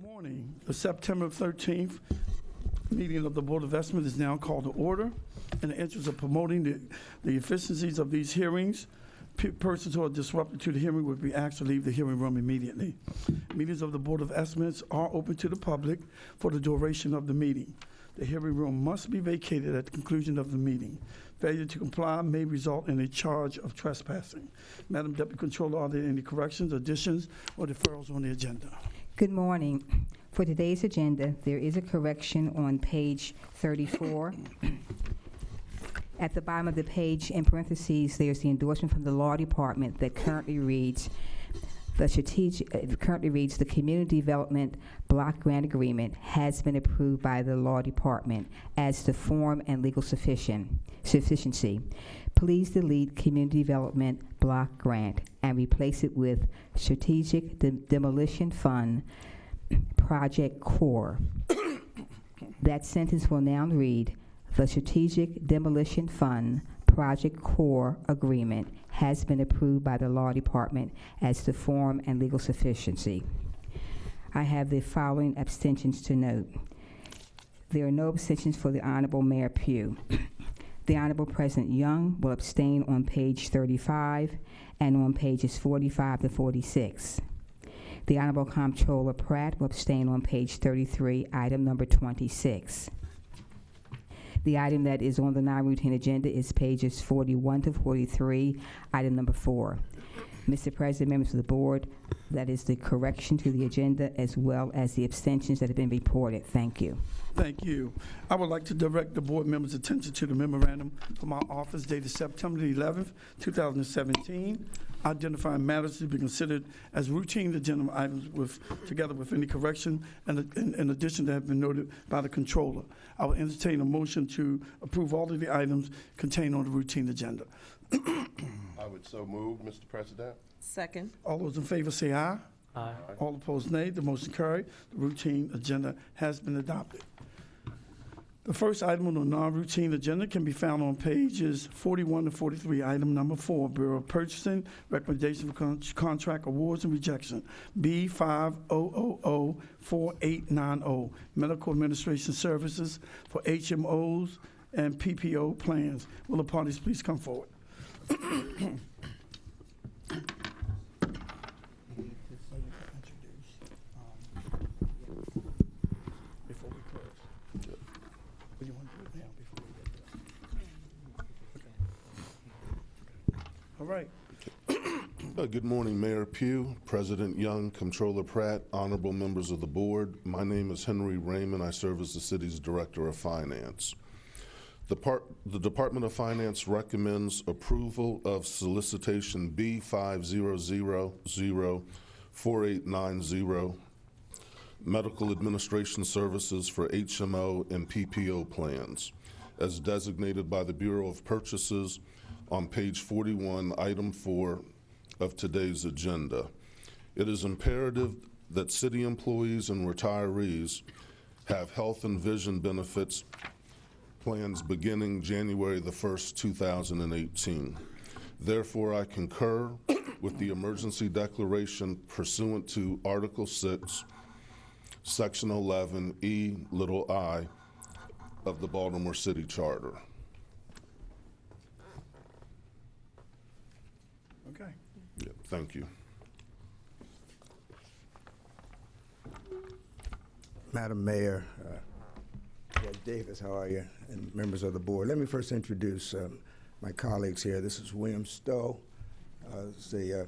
Morning. The September 13th meeting of the Board of Investment is now called to order. In the interest of promoting the efficiencies of these hearings, persons who are disruptive to the hearing would be asked to leave the hearing room immediately. Meetings of the Board of Estimates are open to the public for the duration of the meeting. The hearing room must be vacated at the conclusion of the meeting. Failure to comply may result in a charge of trespassing. Madam Deputy Controller, are there any corrections, additions, or deferrals on the agenda? Good morning. For today's agenda, there is a correction on page 34. At the bottom of the page, in parentheses, there's the endorsement from the Law Department that currently reads, the Community Development Block Grant Agreement has been approved by the Law Department as to form and legal sufficiency. Please delete Community Development Block Grant and replace it with Strategic Demolition Fund Project Core. That sentence will now read, the Strategic Demolition Fund Project Core Agreement has been approved by the Law Department as to form and legal sufficiency. I have the following abstentions to note. There are no abstentions for the Honorable Mayor Pugh. The Honorable President Young will abstain on page 35 and on pages 45 to 46. The Honorable Comptroller Pratt will abstain on page 33, item number 26. The item that is on the non-routine agenda is pages 41 to 43, item number 4. Mr. President, members of the board, that is the correction to the agenda as well as the abstentions that have been reported. Thank you. Thank you. I would like to direct the board members' attention to the memorandum from our office dated September 11th, 2017, identifying matters to be considered as routine agenda items together with any correction and in addition that have been noted by the controller. I will entertain a motion to approve all of the items contained on the routine agenda. I would so move, Mr. President. Second. All those in favor say aye. Aye. All opposed, nay. The motion carried. The routine agenda has been adopted. The first item on the non-routine agenda can be found on pages 41 to 43, item number 4, Bureau of Purchasing, Recommendation for Contract Awards and Rejection, B50004890, Medical Administration Services for HMOs and PPO plans. Will the parties please come forward? All right. Good morning, Mayor Pugh, President Young, Comptroller Pratt, honorable members of the board. My name is Henry Raymond. I serve as the city's Director of Finance. The Department of Finance recommends approval of solicitation B50004890, Medical Administration Services for HMO and PPO plans, as designated by the Bureau of Purchases on page 41, item 4 of today's agenda. It is imperative that city employees and retirees have health and vision benefits plans beginning January the 1st, 2018. Therefore, I concur with the emergency declaration pursuant to Article 6, Section 11E(i) of the Baltimore City Charter. Okay. Yeah, thank you. Madam Mayor, Judge Davis, how are you? And members of the board. Let me first introduce my colleagues here. This is William Stowe, the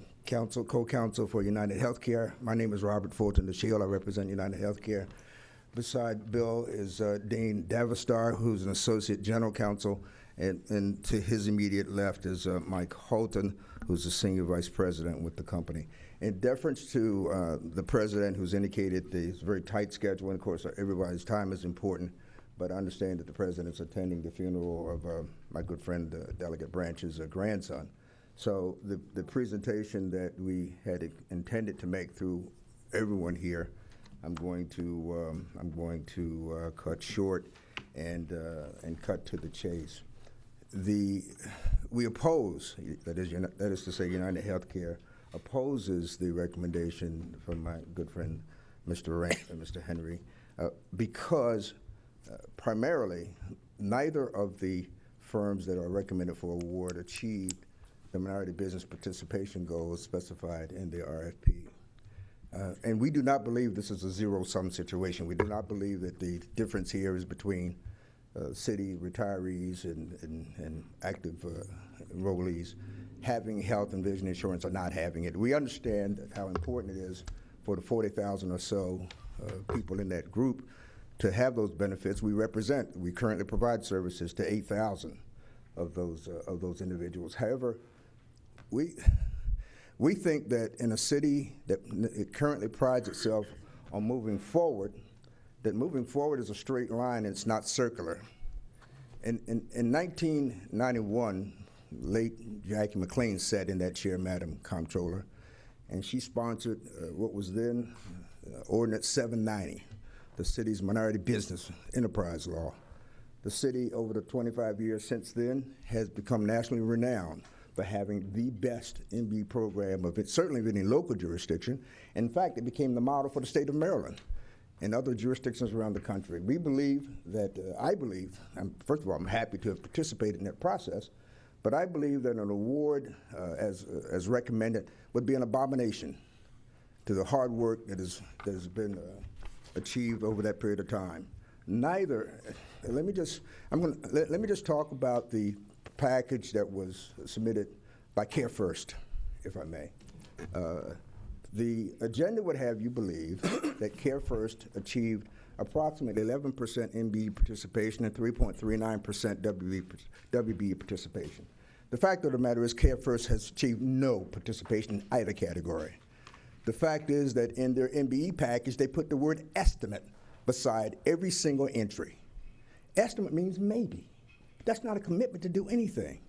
co-counsel for United Healthcare. My name is Robert Fulton DeShield. I represent United Healthcare. Beside Bill is Dean Davistar, who's an associate general counsel, and to his immediate left is Mike Holton, who's the senior vice president with the company. In deference to the president, who's indicated this very tight schedule, and of course everybody's time is important, but I understand that the president's attending the funeral of my good friend Delegate Branch's grandson. So the presentation that we had intended to make through everyone here, I'm going to cut short and cut to the chase. We oppose, that is to say, United Healthcare opposes the recommendation from my good friend Mr. Rank and Mr. Henry, because primarily neither of the firms that are recommended for award achieved the minority business participation goals specified in the RFP. And we do not believe this is a zero-sum situation. We do not believe that the difference here is between city retirees and active enrollees having health and vision insurance or not having it. We understand how important it is for the 40,000 or so people in that group to have those benefits. We currently provide services to 8,000 of those individuals. However, we think that in a city that it currently prides itself on moving forward, that moving forward is a straight line and it's not circular. In 1991, late Jackie McLean sat in that chair, Madam Comptroller, and she sponsored what was then Ordinance 790, the city's minority business enterprise law. The city, over the 25 years since then, has become nationally renowned for having the best MB program of it, certainly of any local jurisdiction. In fact, it became the model for the state of Maryland and other jurisdictions around the country. We believe that, first of all, I'm happy to have participated in that process, but I believe that an award as recommended would be an abomination to the hard work that has been achieved over that period of time. Let me just talk about the package that was submitted by Care First, if I may. The agenda would have you believe that Care First achieved approximately 11% MB participation and 3.39% WB participation. The fact of the matter is Care First has achieved no participation in either category. The fact is that in their MBE package, they put the word estimate beside every single entry. Estimate means maybe. That's not a commitment to do anything.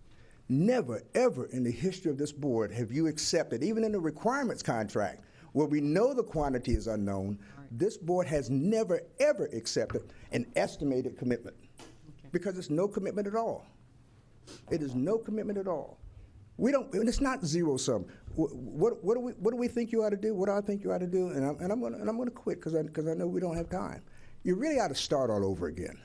Never, ever in the history of this board have you accepted, even in the requirements contract, where we know the quantity is unknown, this board has never, ever accepted an estimated commitment. Because it's no commitment at all. It is no commitment at all. It's not zero sum. What do we think you ought to do? What do I think you ought to do? And I'm going to quit because I know we don't have time. You really ought to start all over again.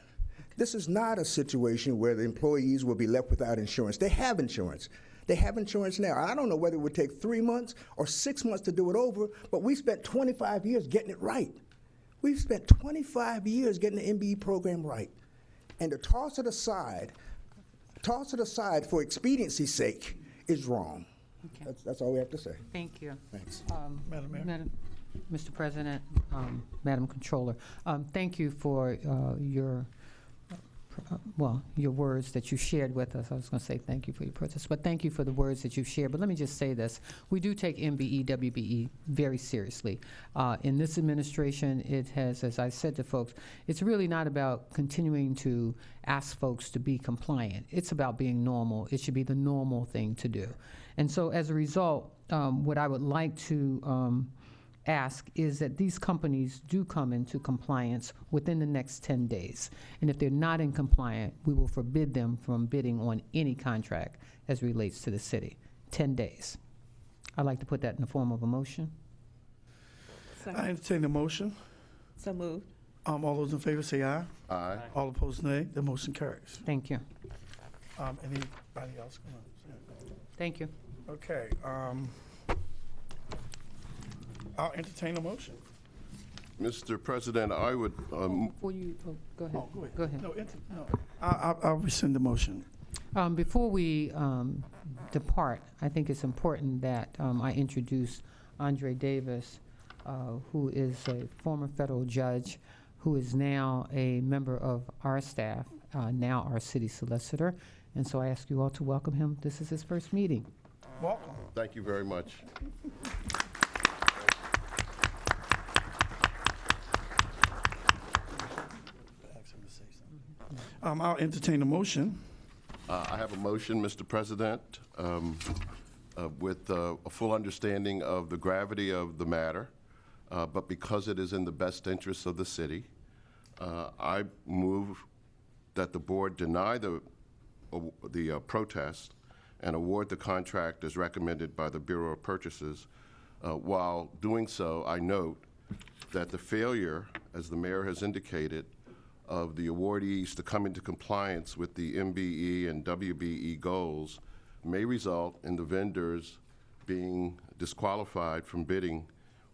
This is not a situation where the employees will be left without insurance. They have insurance. They have insurance now. I don't know whether it would take 3 months or 6 months to do it over, but we spent 25 years getting it right. We've spent 25 years getting the MBE program right. And to toss it aside for expediency's sake is wrong. Okay. That's all we have to say. Thank you. Thanks. Madam Mayor. Mr. President, Madam Controller, thank you for your words that you shared with us. I was going to say thank you for your protest, but thank you for the words that you've shared. But let me just say this. We do take MBE, WBE very seriously. In this administration, it has, as I said to folks, it's really not about continuing to ask folks to be compliant. It's about being normal. It should be the normal thing to do. And so as a result, what I would like to ask is that these companies do come into compliance within the next 10 days. And if they're not in compliance, we will forbid them from bidding on any contract as relates to the city. 10 days. I'd like to put that in the form of a motion. I entertain the motion. So moved. All those in favor say aye. Aye. All opposed, nay. The motion carries. Thank you. Anybody else? Thank you. Okay. I'll entertain a motion. Mr. President, I would, Before you go ahead. Oh, go ahead. Go ahead. No. I'll rescind the motion. Before we depart, I think it's important that I introduce Andre Davis, who is a former federal judge, who is now a member of our staff, now our city solicitor. And so I ask you all to welcome him. This is his first meeting. Welcome. thank you very much. I'll entertain a motion. I have a motion, Mr. President, with a full understanding of the gravity of the matter, but because it is in the best interest of the city, I move that the board deny the protest and award the contract as recommended by the Bureau of Purchases. While doing so, I note that the failure, as the mayor has indicated, of the awardees to come into compliance with the MBE and WBE goals may result in the vendors being disqualified from bidding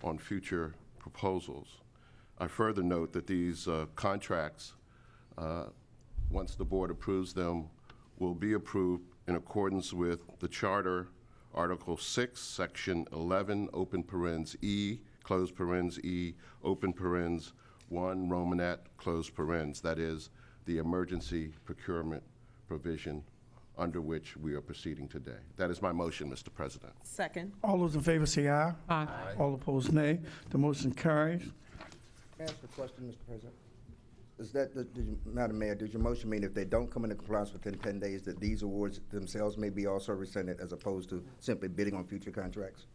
on future proposals. I further note that these contracts, once the board approves them, will be approved in accordance with the Charter, Article 6, Section 11, open parens E, close parens E, open parens 1, Romanet, close parens. That is the emergency procurement provision under which we are proceeding today. That is my motion, Mr. President. Second. All those in favor say aye. Aye. All opposed, nay. The motion carries. May I ask a question, Mr. President? Is that, Madam Mayor, does your motion mean if they don't come into compliance within 10 days, that these awards themselves may be also rescinded as opposed to simply bidding on future contracts?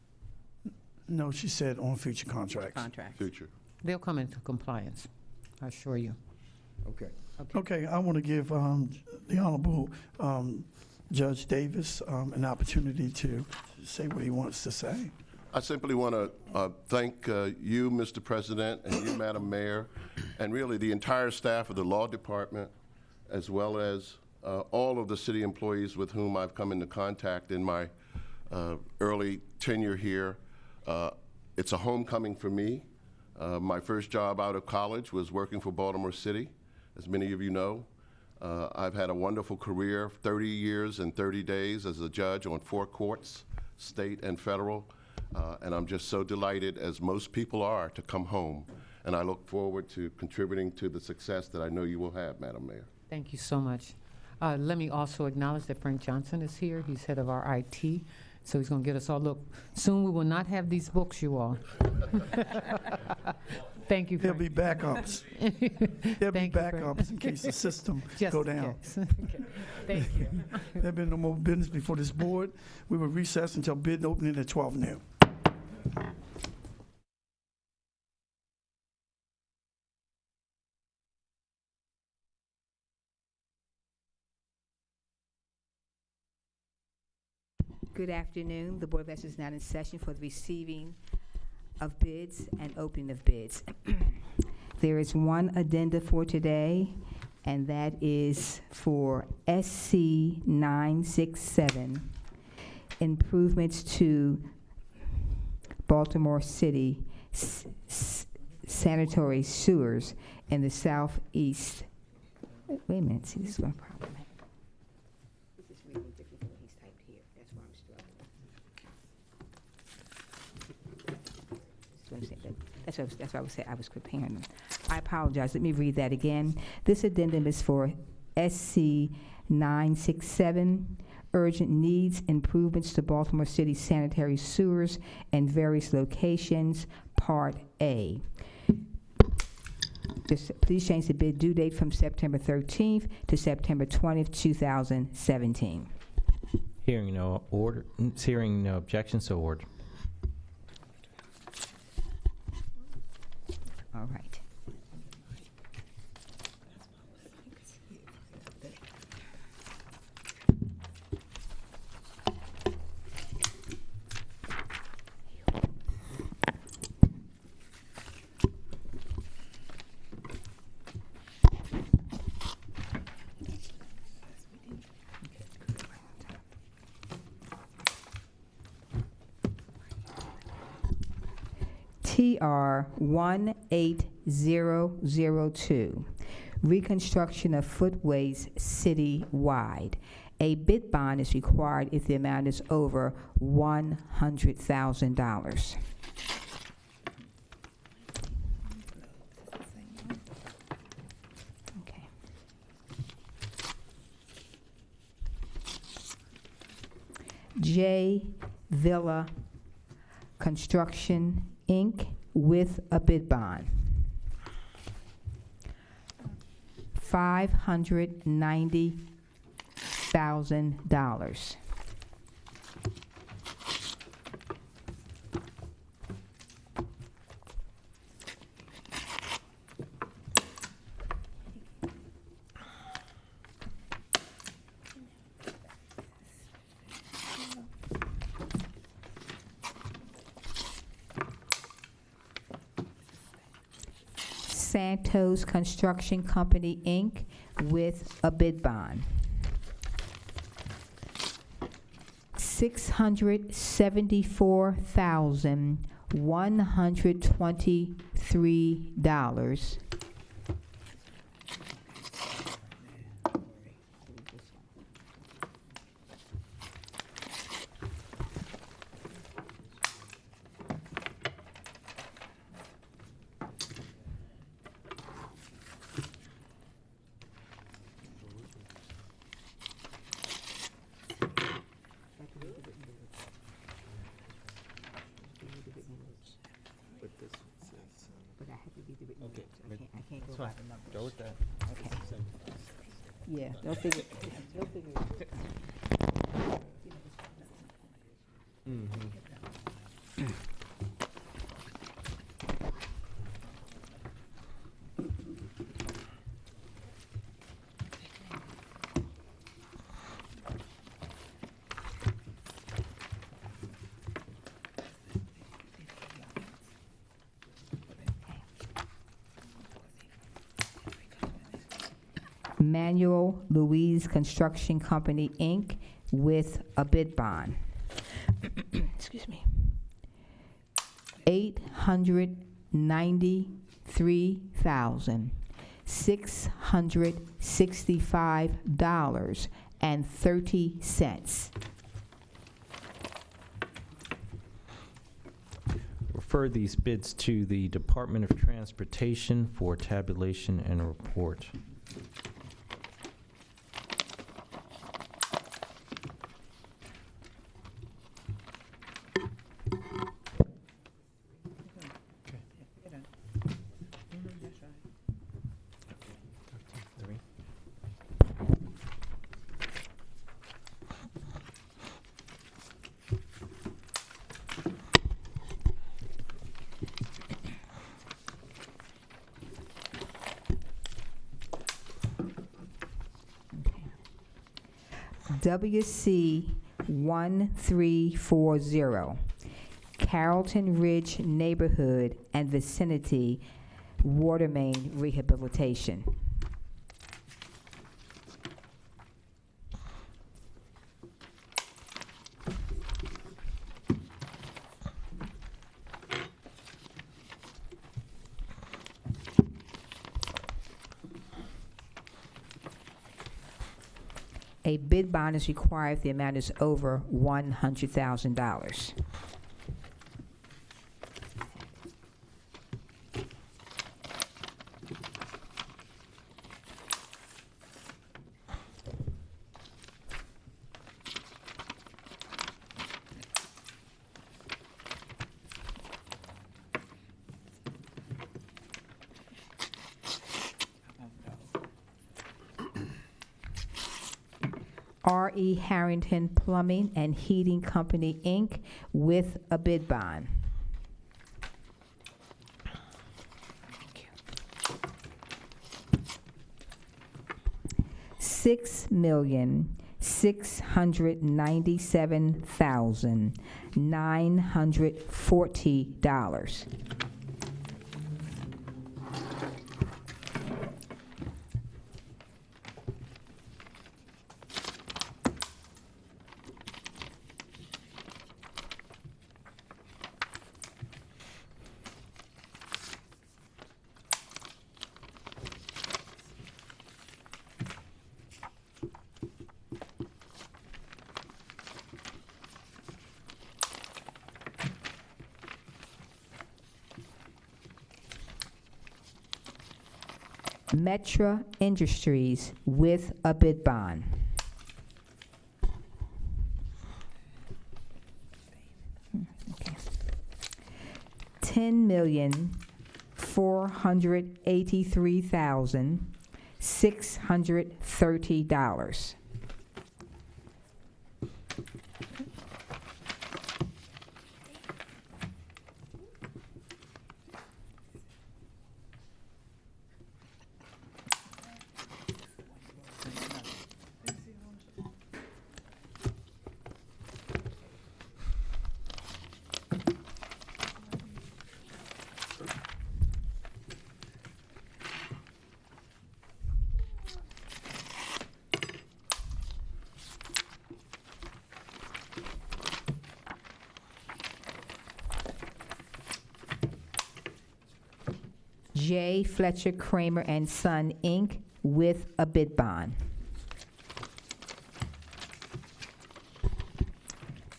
No, she said on future contracts. Contract. Future. They'll come into compliance, I assure you. Okay. Okay, I want to give the Honorable Judge Davis an opportunity to say what he wants to say. I simply want to thank you, Mr. President, and you, Madam Mayor, and really the entire staff of the Law Department, as well as all of the city employees with whom I've come into contact in my early tenure here. It's a homecoming for me. My first job out of college was working for Baltimore City, as many of you know. I've had a wonderful career, 30 years and 30 days as a judge on 4 courts, state and federal. And I'm just so delighted, as most people are, to come home. And I look forward to contributing to the success that I know you will have, Madam Mayor. Thank you so much. Let me also acknowledge that Frank Johnson is here. He's head of our IT, so he's going to get us all. Look, soon we will not have these books, you all. Thank you, There'll Frank. be backups. There'll be Thank you, Frank. backups in case the system Just go in down. case. Okay. Thank you. There'll be no more business before this board. We will recess until bid opening at 12 noon. Good afternoon. The Board of Ethics is now in session for the receiving of bids and opening of bids. There is one addenda for today, and that is for SC 967, improvements to Baltimore City sanitary sewers in the southeast. Wait a minute, see, this is my problem. This is reading different than what he's typed here. That's why I'm struggling. That's why I was saying I was preparing them. I apologize. Let me read that again. This addendum is for SC 967, urgent needs improvements to Baltimore City sanitary sewers in various locations, Part A. Just please change the bid due date from September 13th to September 20th, 2017. Hearing no order, hearing no objections, so ordered. All right. TR 18002, reconstruction of footways citywide. A bid bond is required if the amount is over $100,000. Okay. J Villa Construction, Inc., with a bid bond. $590,000. Santos Construction Company, Inc., with a bid bond. $674,123. But I have to read the written notes. I can't go by the numbers. Go with that. Okay. Yeah, they'll figure it. Manuel Louise Construction Company, Inc., with a bid bond. Excuse me. $893,665.30. Refer these bids to the Department of Transportation for tabulation and report. WC 1340, Carrollton Ridge Neighborhood and Vicinity Water Main Rehabilitation. A bid bond is required if the amount is over $100,000. R.E. Harrington Plumbing and Heating Company, Inc., with a bid bond. $6,697,940. Metra Industries with a bid bond. Okay. $10,483,630. J. Fletcher Kramer and Son, Inc., with a bid bond.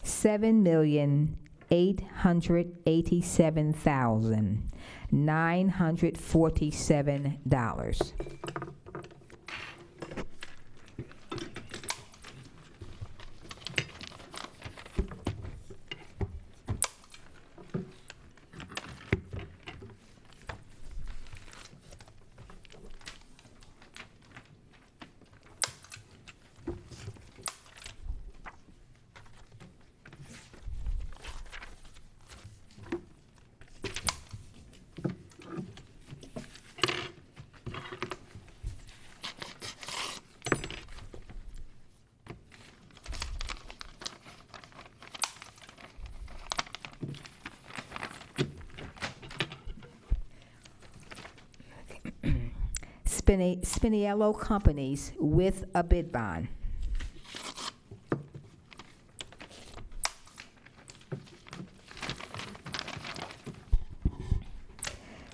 $7,887,947. Spiniello Companies, with a bid bond.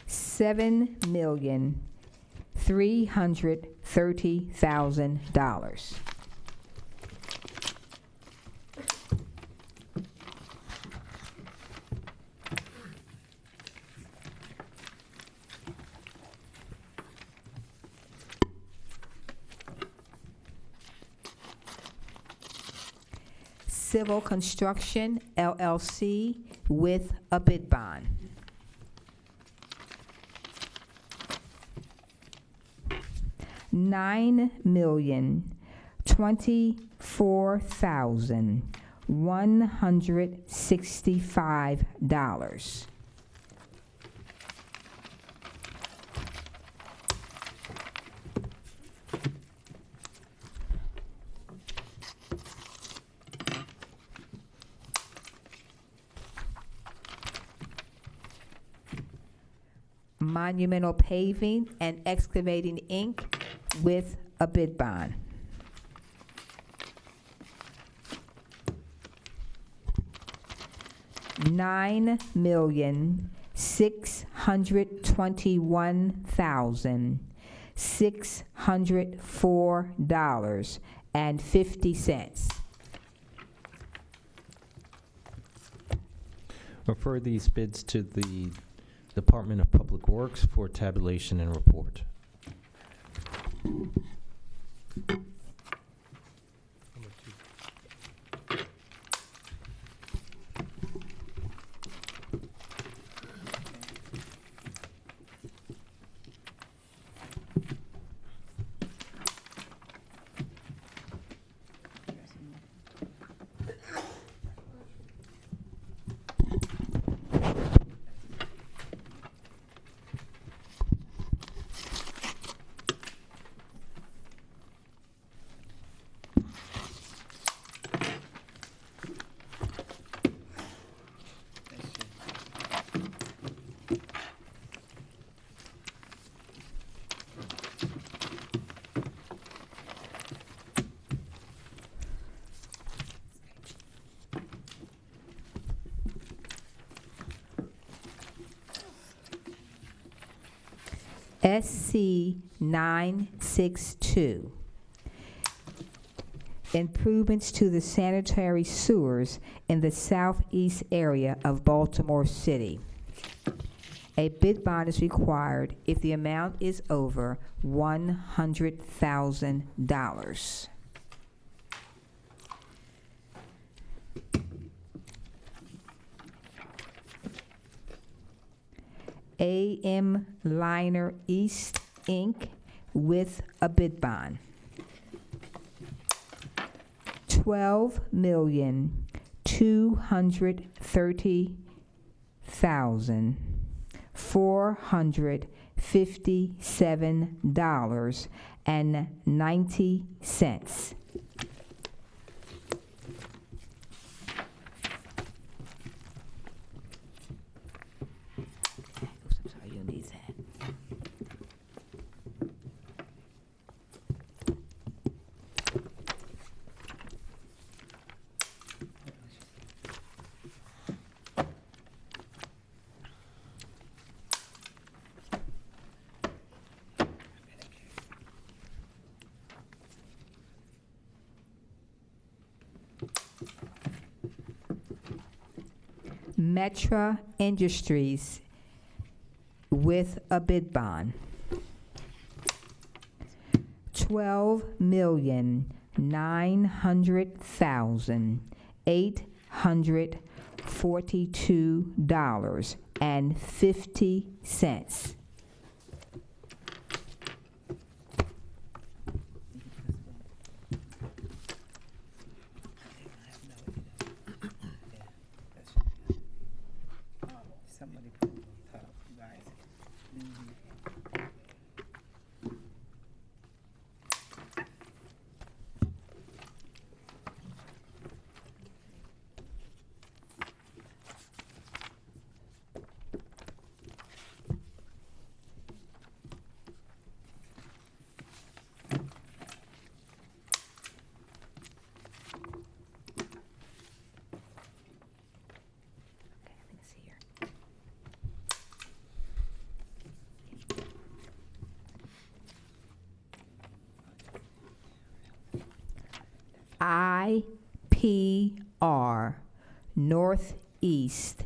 $7,330,000. Civil Construction, LLC, with a bid bond. $9,024,165. Monumental Paving and Excavating, Inc., with a bid bond. $9,621,604.50. Refer these bids to the Department of Public Works for tabulation and report. SC 962, improvements to the sanitary sewers in the southeast area of Baltimore City. A bid bond is required if the amount is over $100,000. AM Liner East, Inc., with a bid bond. $12,230,457.90. Metra Industries with a bid bond. $12,900,842.50. IPR Northeast.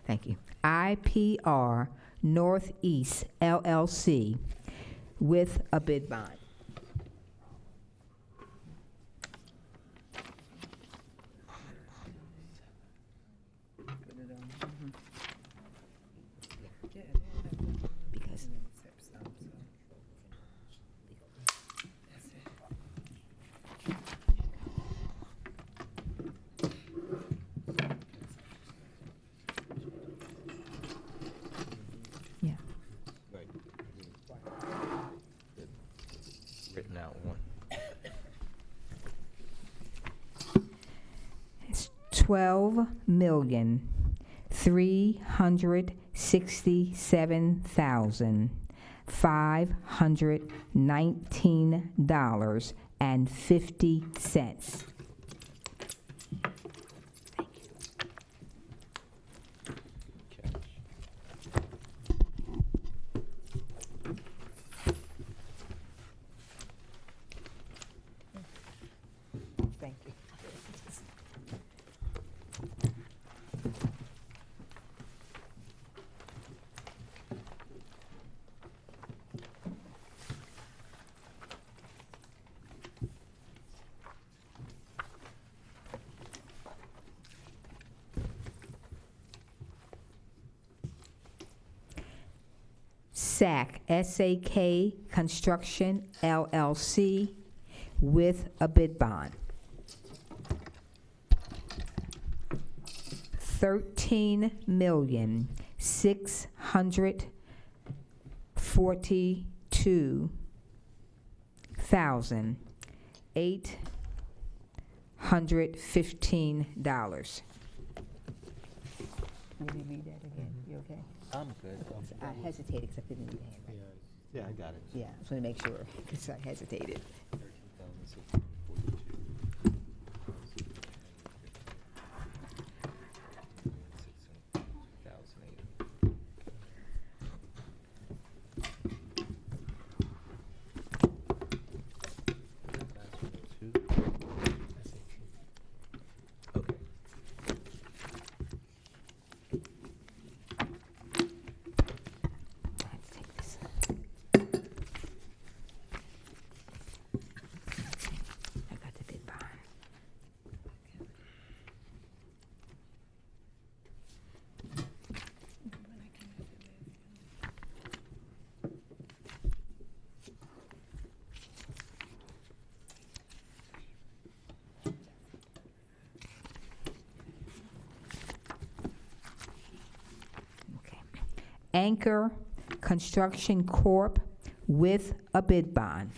Thank you. IPR Northeast LLC with a bid bond. Because yeah. Right. Written out one. It's 12,367,519.50. Thank you. SAC, S-A-K Construction LLC with a bid bond. $13,642,815. Let me read that again. You okay? I'm good. I hesitated because I couldn't read the handwriting. Yeah, I got it. Yeah, I just want to make sure because I hesitated. 13,642. Okay. I have to take this. I got the bid bond. Okay. Anchor Construction Corp. with a bid bond.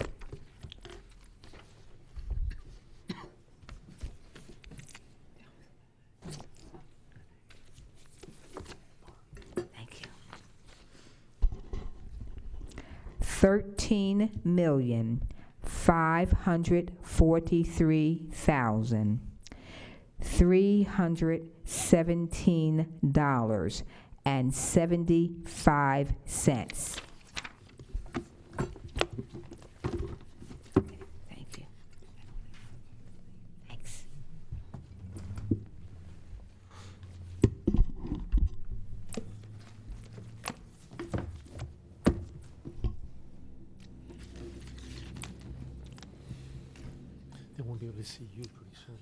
Thank you. $13,543,317.75. Thank you. Thanks. be able to see you pretty soon.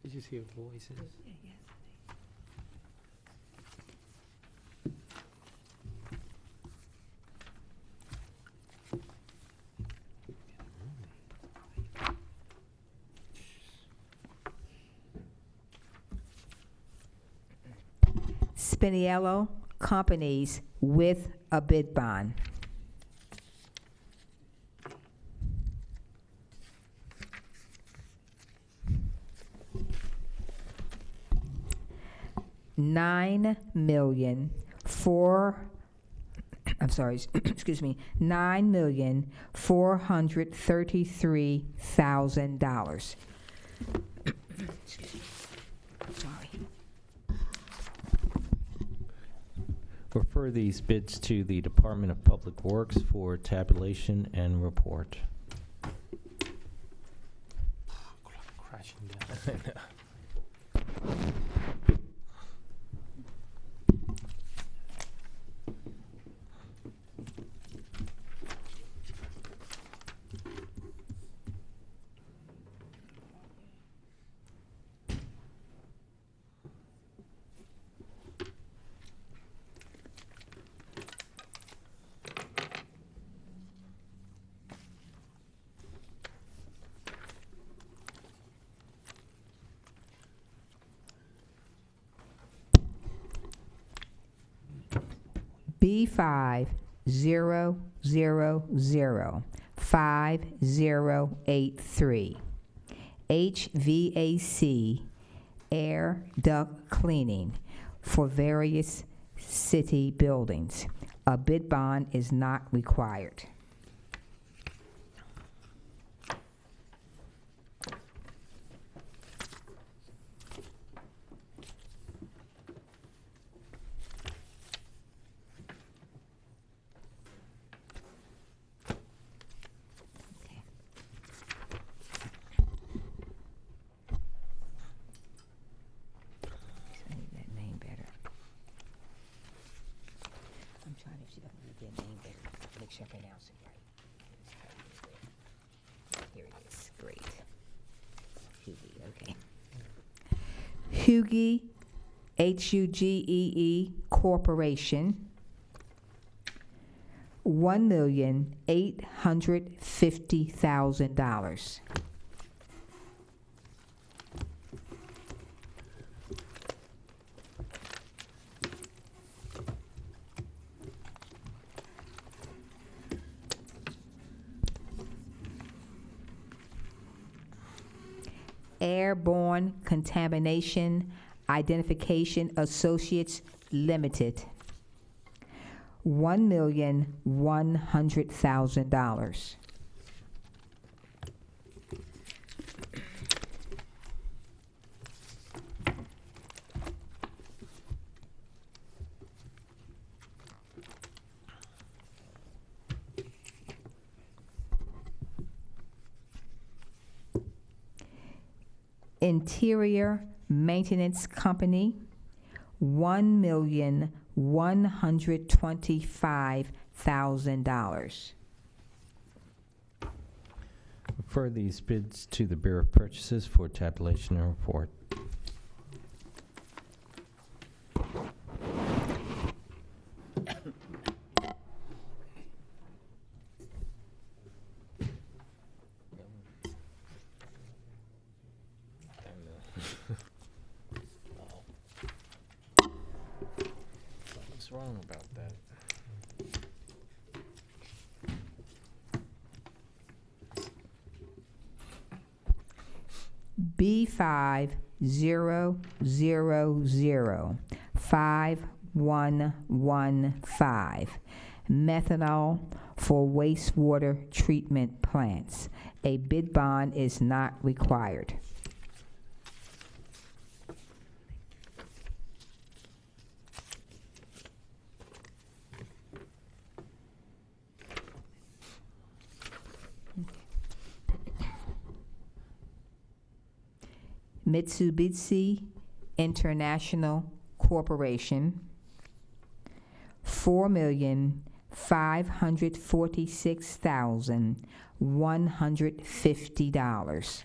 Did you hear voices? Spiniello Companies with a bid bond. $9,433,000. Sorry. Refer these bids to the Department of Public Works for tabulation and report. Crashing down. B50005083. HVAC air duct cleaning for various city buildings. A bid bond is not required. I need that name better. I'm trying to see if I can get that name better. Make sure I pronounce it right. Here it is. Great. Hughie, okay. Hughie, Hugee Corporation, $1,850,000. Airborne Contamination Identification Associates Limited, $1,100,000. Interior Maintenance Company, $1,125,000. Refer these bids to the Bureau of Purchases for tabulation and report. What's wrong about that? B50005115, methanol for wastewater treatment plants. A bid bond is not required. Mitsubishi International Corporation, $546,150.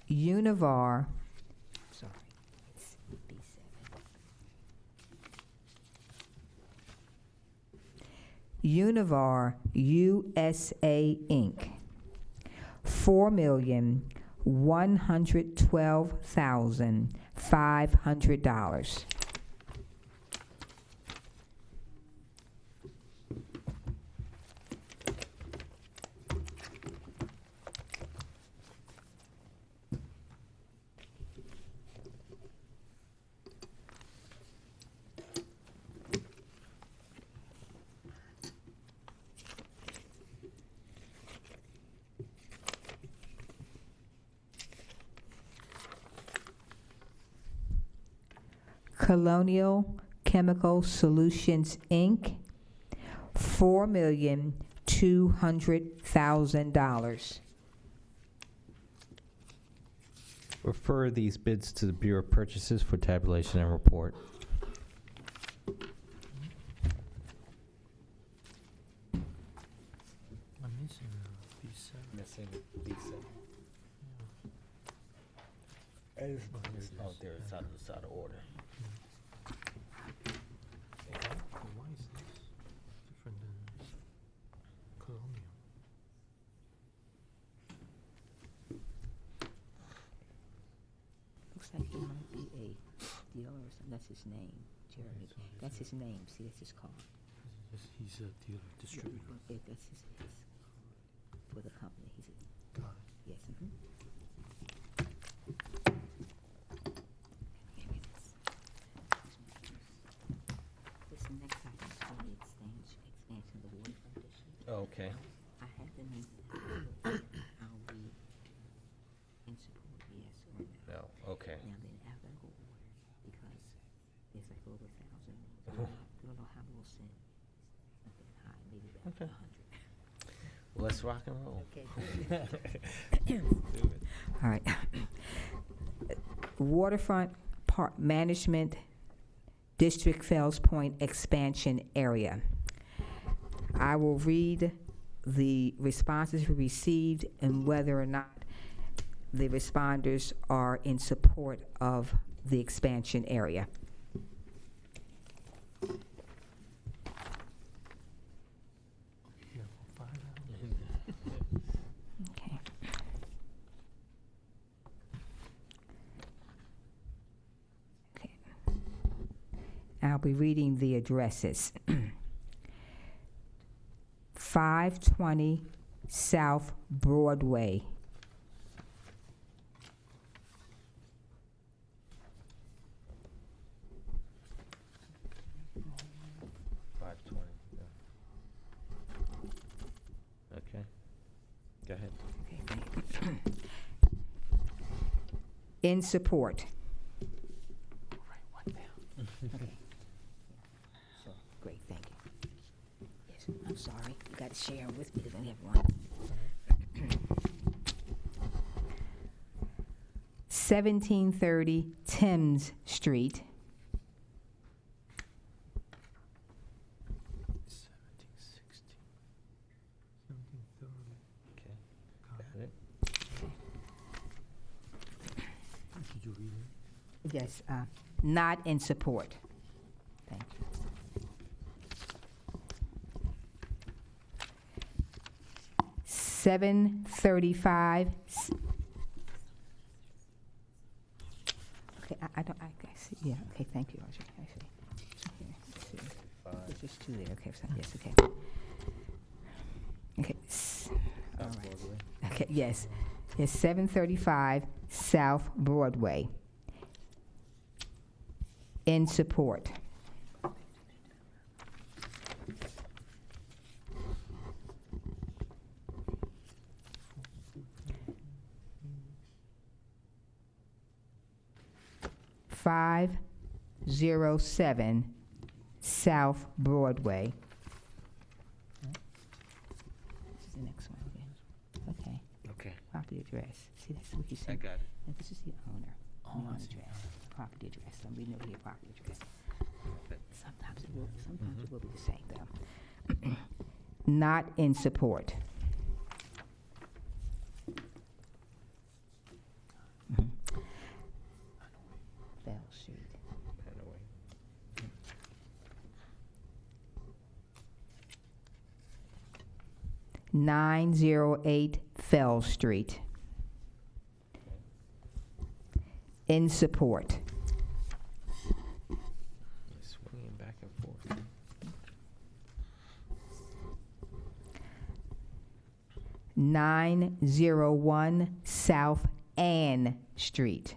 Univar, sorry, it's B7. Univar USA Inc., $4,112,500. Colonial Chemical Solutions, Inc., $4,200,000. Refer these bids to the Bureau of Purchases for tabulation and report. I'm missing B7. Missing B7. Oh, there, it's out of order. Why is this different than Colonial? Looks like he might be a dealer or something. That's his name, Jeremy. so this That's his name. See, that's his card. He's a dealer, distributor. Yeah, that's his for the company. He's a, Got it. yes. Mm-hmm. This next item is for the expansion of the waterfront district. Okay. I have the name. I'll be in support, yes or no. No, okay. Now then, alphabetical order, because there's like over 1,000. I don't know how we'll send. Not that high, maybe about Okay. 100. Well, let's rock and roll. Okay, all right. Waterfront Park Management District Fells Point Expansion Area. I will read the responses we received and whether or not the responders are in support of the expansion area. Yeah, we'll find out. Okay. Okay. I'll be reading the addresses. 520 South Broadway. Okay. Go ahead. Okay, thank you. In support. So, great, thank you. Yes, I'm sorry. You got to share them with me because I only have one. 1730 Thames Street. 1760. 1730. Okay. Got Got it. Did you read it? Yes, not in support. Thank you. $735. Okay, I don't, I see, yeah, okay, thank you, Audrey, I see. Okay, let's see. There's just two there, okay, so, yes, okay. Okay, all right. Okay, yes, it's 735 South Broadway. In support. 507 South Broadway. This is the next one, okay. Okay. Property address. See, that's what you I said. got it. And this is the owner. Oh, The I owner see. address. Property address. I'm reading over here, property address. Sometimes it will be the same, though. Not in support. Bell Street. 908 Fell Street. In support. Swinging back and forth. (901) South Ann Street.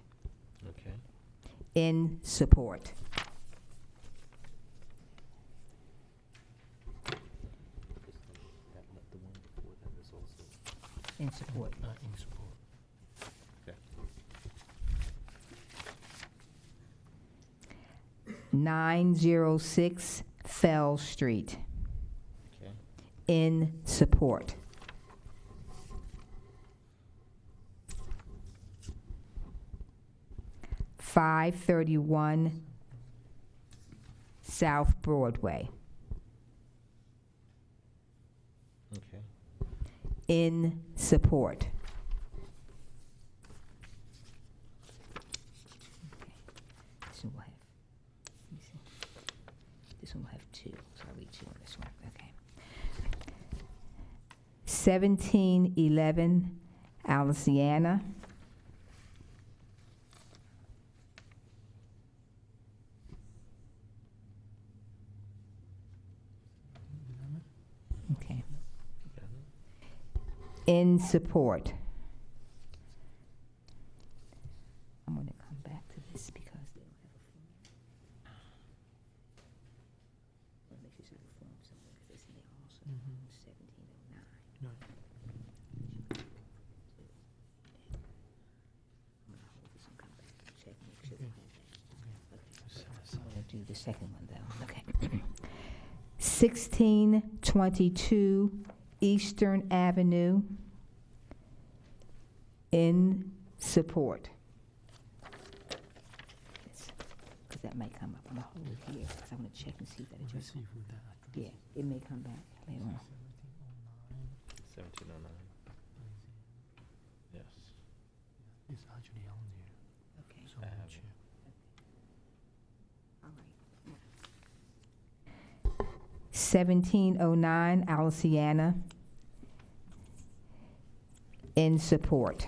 Okay. In support. The one before that is also. In support. In support. Okay. 906 Fell Street. Okay. In support. (531) South Broadway. Okay. In support. This one will have, let me see. This one will have two, so I'll read two on this one, okay. 1711 Aliciana. Okay. Got it. In support. I'm going to come back to this because they don't have a form. Well, make sure there's a form somewhere because it's in there also. 1709. Right. I'm going to hold this and come back and check, make sure they have that. Set I'm aside. going to do the second one though. Okay. 1622 Eastern Avenue. In support. Because that might come up. I'm going to hold it here because I want to check and see if that Let's address. see who that address. Yeah, it may come back later on. 1709. 1709. Yes. It's actually on there. Okay. So we'll check. All right. 1709 Aliciana. In support.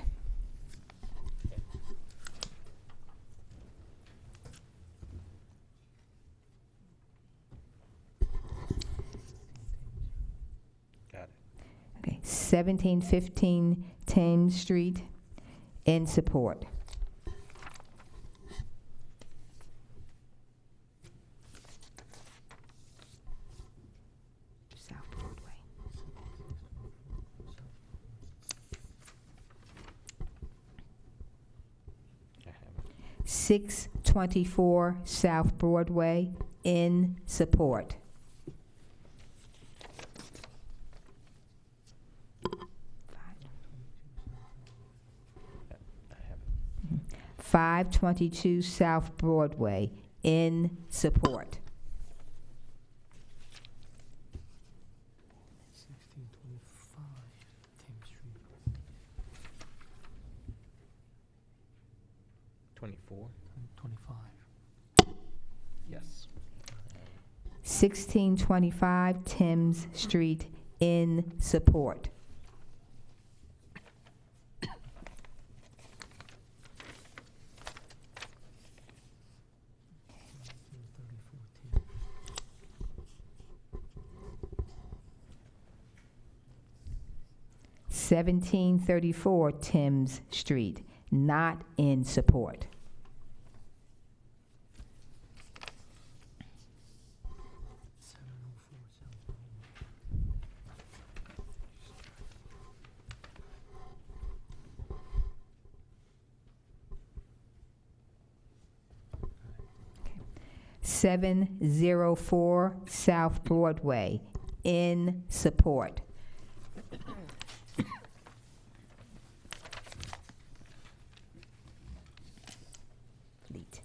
Got it. Okay. 1715 Thames Street. In support. South Broadway. I have it. 624 South Broadway. In support. I have it. 522 South Broadway. In support. 1625 Thames Street. 24. 25. Yes. 1625 Thames Street. In support. Thames. 1734 Thames Street. Not in support. 704 South Broadway. 704 South Broadway, in support. Complete.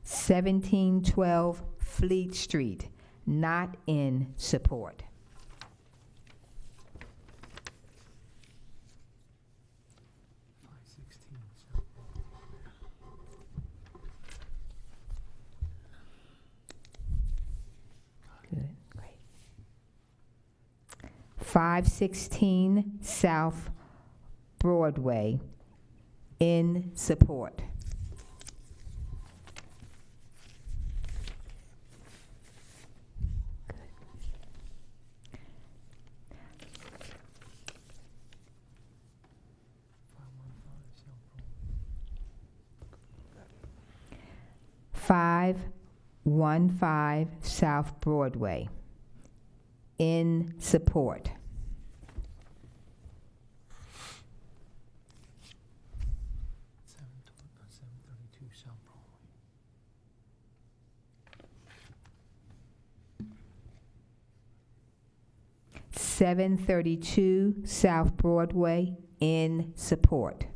1712 Fleet Street, not in support. Good, great. 516 South Broadway, in support. Good. 515 South Broadway, in support. South Broadway. 732 South Broadway, in support.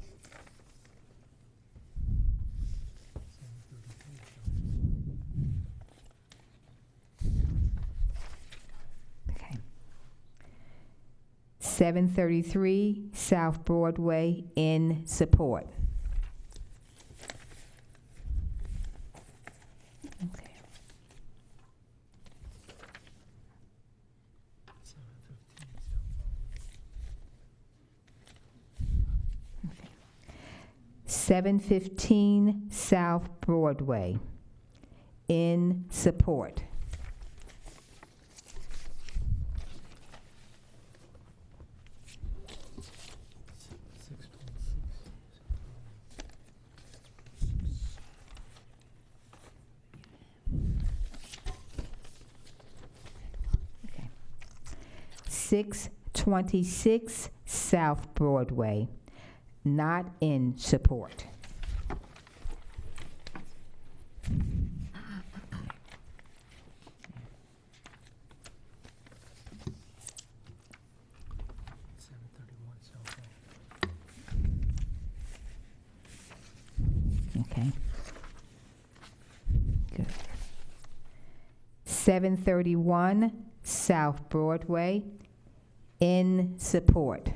Okay. 733 South Broadway, in support. Okay. 715 South Broadway, in support. Okay. 626 South Broadway, not in support. Okay. Good. 731 South Broadway, in support.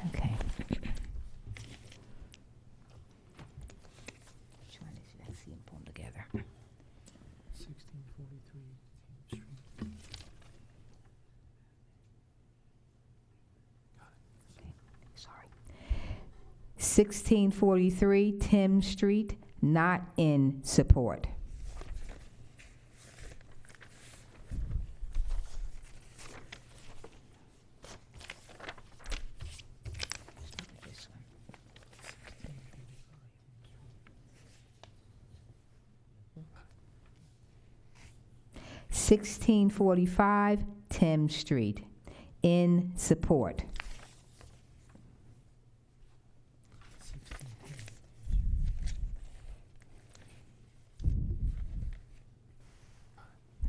Okay. Trying to see them pull them together. 1643 Thames Street. Sorry. 1643 Thames Street, not in support. This one. 1645 Thames Street, in support.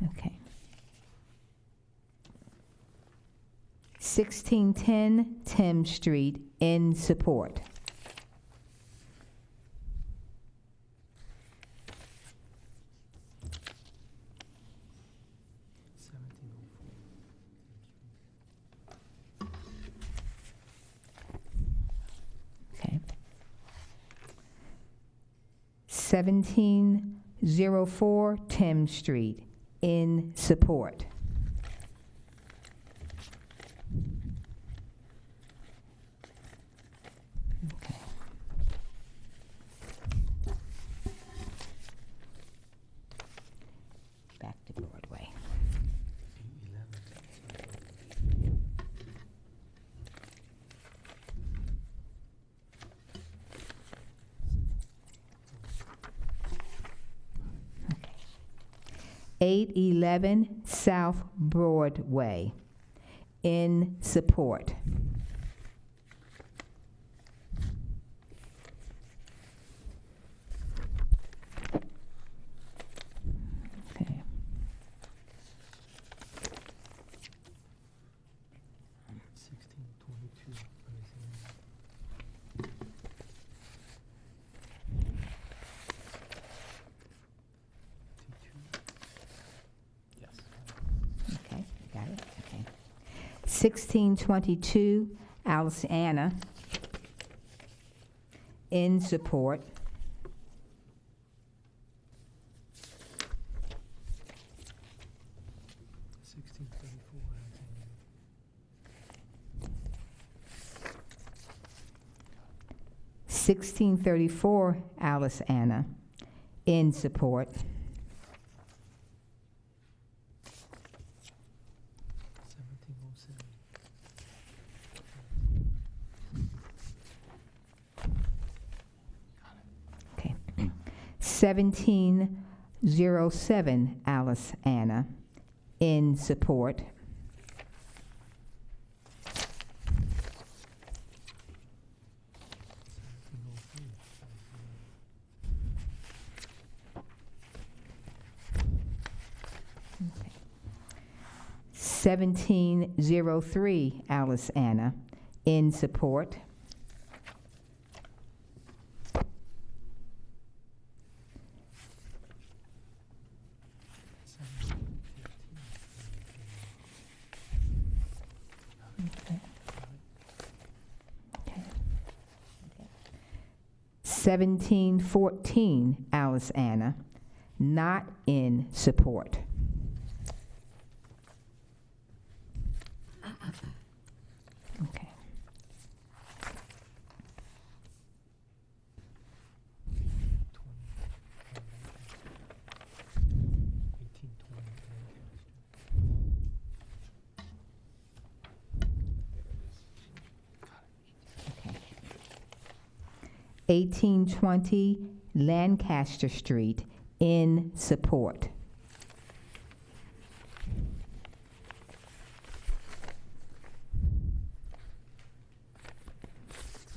Okay. 1610 Thames Street, in support. Okay. 1704 Thames Street, in support. Okay. Back to Broadway. 811. 811 South Broadway. In support. Okay. Okay, got it, okay. 1622 Aliciana. In support. Sixteen 34 Alice Anna. In support. 1707 Alice Anna. In support. 1703 Alice Anna. In support. 1714 Alice Anna. Not in support. Okay. Okay. 1820 Lancaster Street. In support.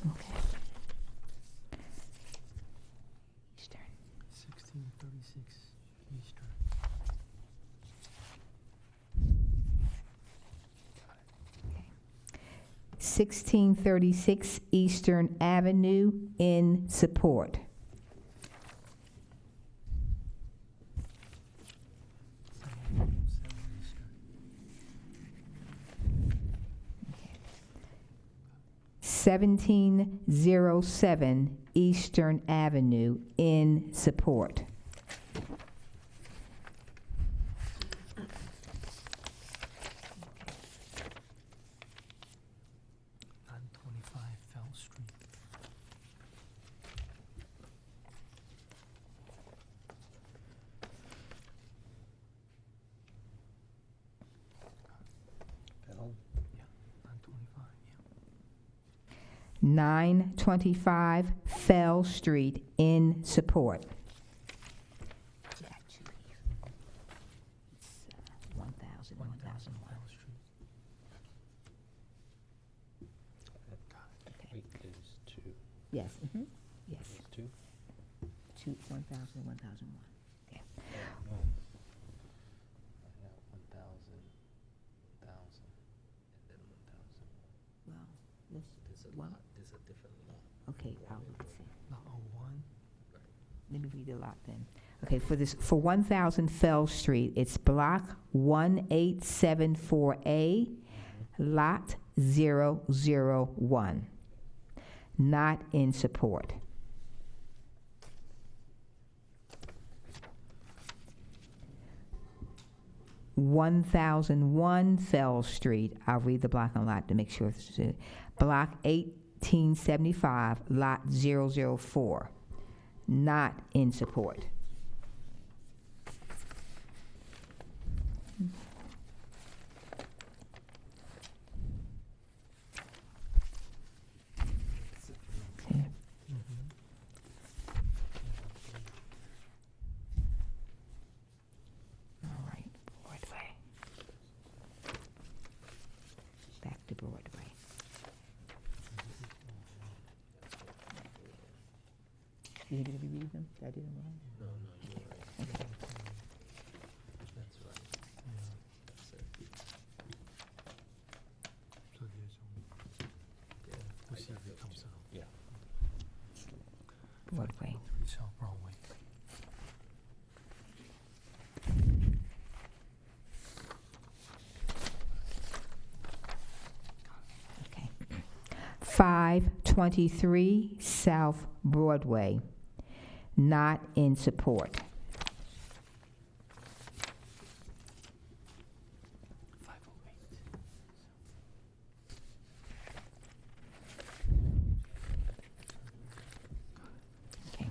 Okay. Eastern. 1636 Eastern. Okay. 1636 Eastern Avenue. In support. 1707 Eastern Avenue. In support. 925 Fell Street. Fell? Yeah, 925, yeah. 925 Fell Street. In support. Actually, it's 1,000, 1000 1,001. Fell Street. Wait, there's two. Yes, yes. There's two? 1,000, 1,001. Okay. No. I have 1,000, 1,000, and then 1,000. Well, let's, There's a one, lot, there's a different lot. okay, I'll see. Lot 01. Let me read the lot then. Okay, for 1,000 Fell Street, it's block 1874A, lot 001. Not in support. (1001) Fell Street. I'll read the block and lot to make sure it's block 1875, lot 004. Not in support. Okay. All You need me to read them? Did I do them wrong? No, you're right. That's right. That's it. So there's we'll see if it comes out. Yeah. Broadway. South Broadway. Okay. 523 South Broadway, not in support. 508. Okay.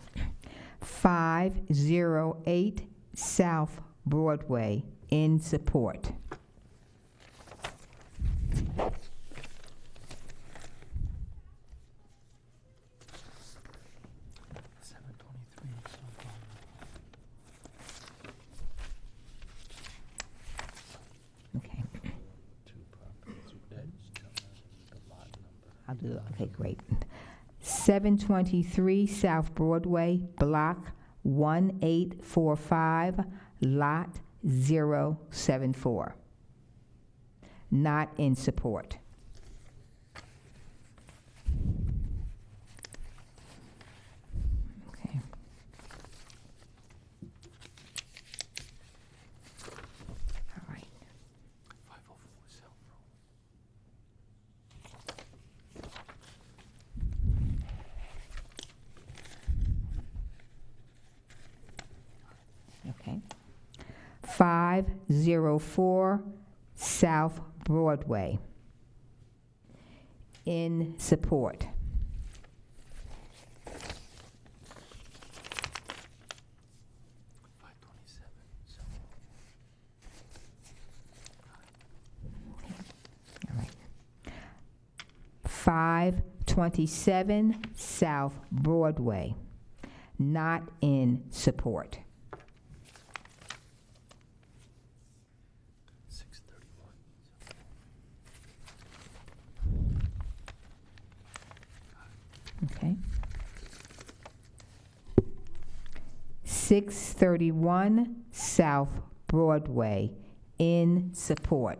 508 South Broadway, in support. 723 South Broadway. Okay. Two properties. That's the lot number. I'll do it. Okay, great. 723 South Broadway, Block 1845, Lot 074. Not in support. Okay. All right. 504 South Broadway. Okay. 504 South Broadway. In support. 527 South All right. 527 South Broadway. Not in support. 631 Okay. 631 South Broadway. In support.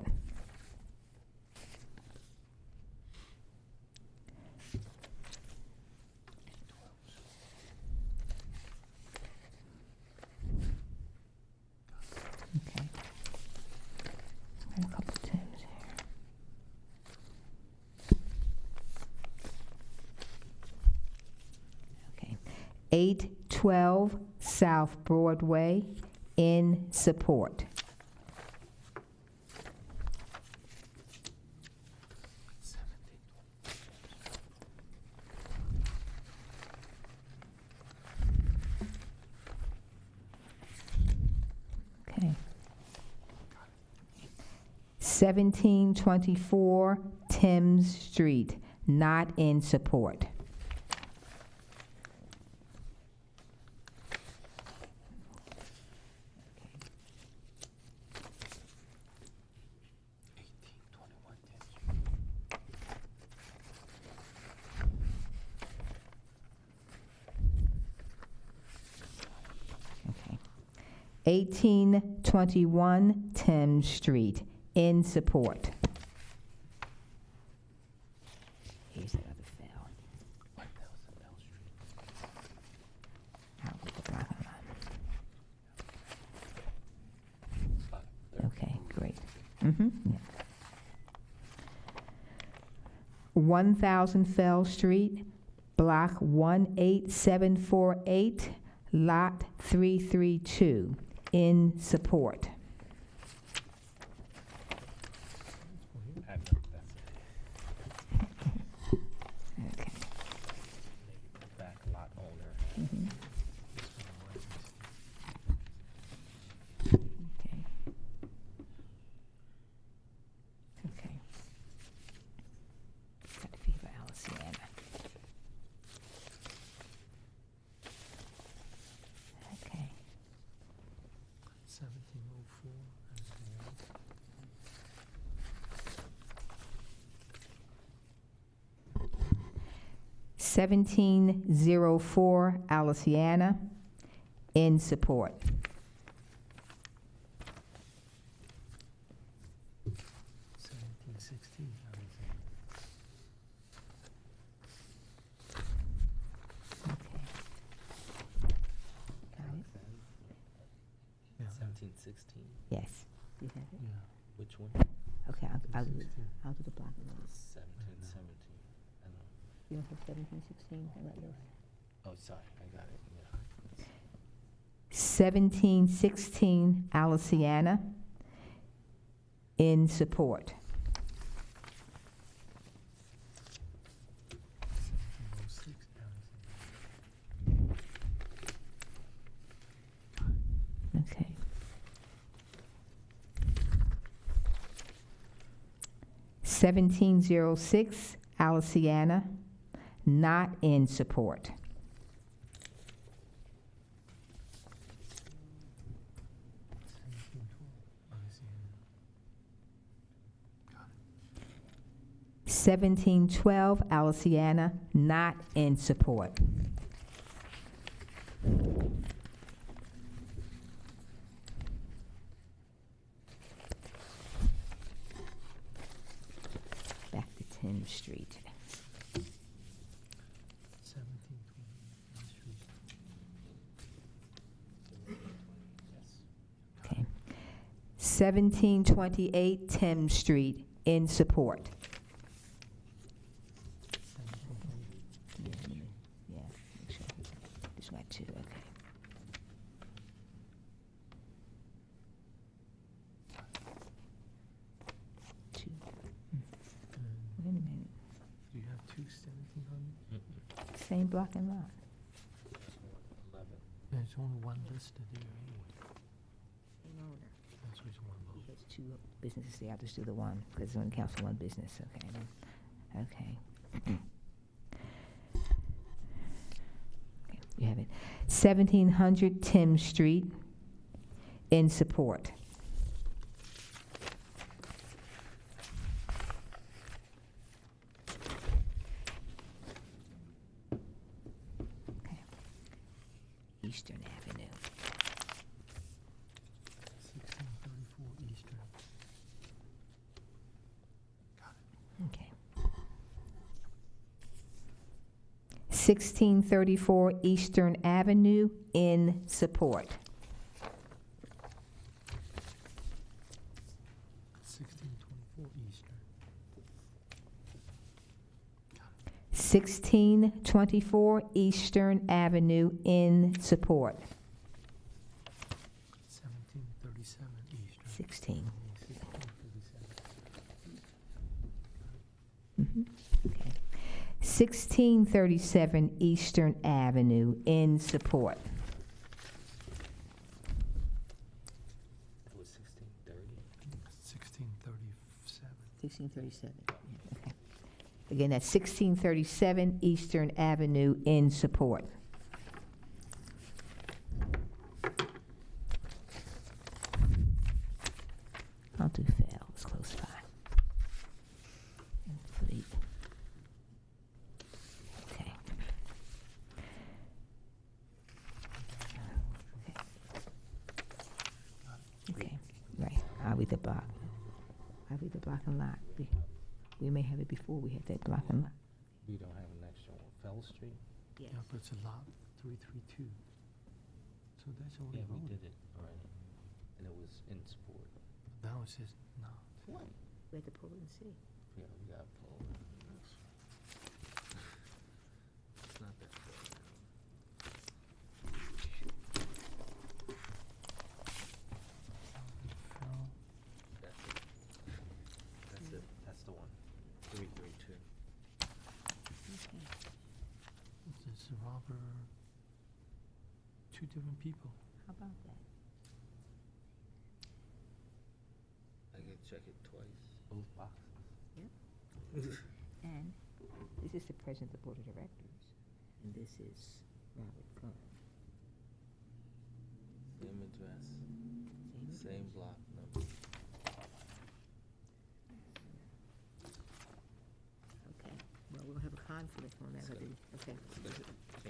812 South Broadway, in support. 1724 Thames Street, not in support. Okay. 1821 Thames Street, in support. Here's the other fell. I'll put the block on. Okay, great. Yeah. 1000 Fell Street, Block 18748, Lot 332, in support. Okay. Back lot owner. Okay. Okay. Got to fever Aliciana. Okay. 1704 as well. 1704 Aliciana, in support. 1716. Yeah. 1716. Yes. You have it? Yeah. Which one? Okay, I'll do 16. the block and lot. 1717. I know. You don't have 1716 on that list? Oh, sorry. I got it. Yeah. 1716 Aliciana, in support. 1706. Okay. (1706) Aliciana, not in support. 1712 Aliciana, not in support. Back to 10th Street. 1720. Okay. 1728 Thames Street, in support. Yeah, make sure. This one too, okay. Two. Wait a minute. Do you have two 1700? Same block and lot. 11. There's only one listed there anyway. That's which one. He has two businesses there, I'll just do the one, because it only counts for one business, okay. Okay. Okay, you have it. 1700 Thames Street, in support. Okay. Eastern Avenue. 1634 Eastern. Okay. 1634 Eastern Avenue, in support. 1624 Eastern. 1624 Eastern Avenue, in support. 1737 Eastern. 16. 1637. Mhm. Okay. 1637 Eastern Avenue, in support. It was 1630. 1637. 1637. Okay. Again, that's 1637 Eastern Avenue, in support. I'll do fail, it's close by. And Fleet. Okay. Okay, right, I'll read the block. I'll read the block and lot. We may have it before we have that block and lot. We don't have an extra one. Fell Street? Yes. Yeah, but it's a lot 332. So that's already Yeah, we voted. did it already, and it was in support. Now it says no. What? We have to pull it and see. Yeah, we got pulled. It's not that far. Fell. That's it. That's it. That's the one. 332. It's a robber. Two different people. How about that? I can check it twice. Both boxes. And this is the president of the board of directors, and this is Robert Cohen. Same address. Same address. block number. Okay, well, we'll have a conflict on that, okay.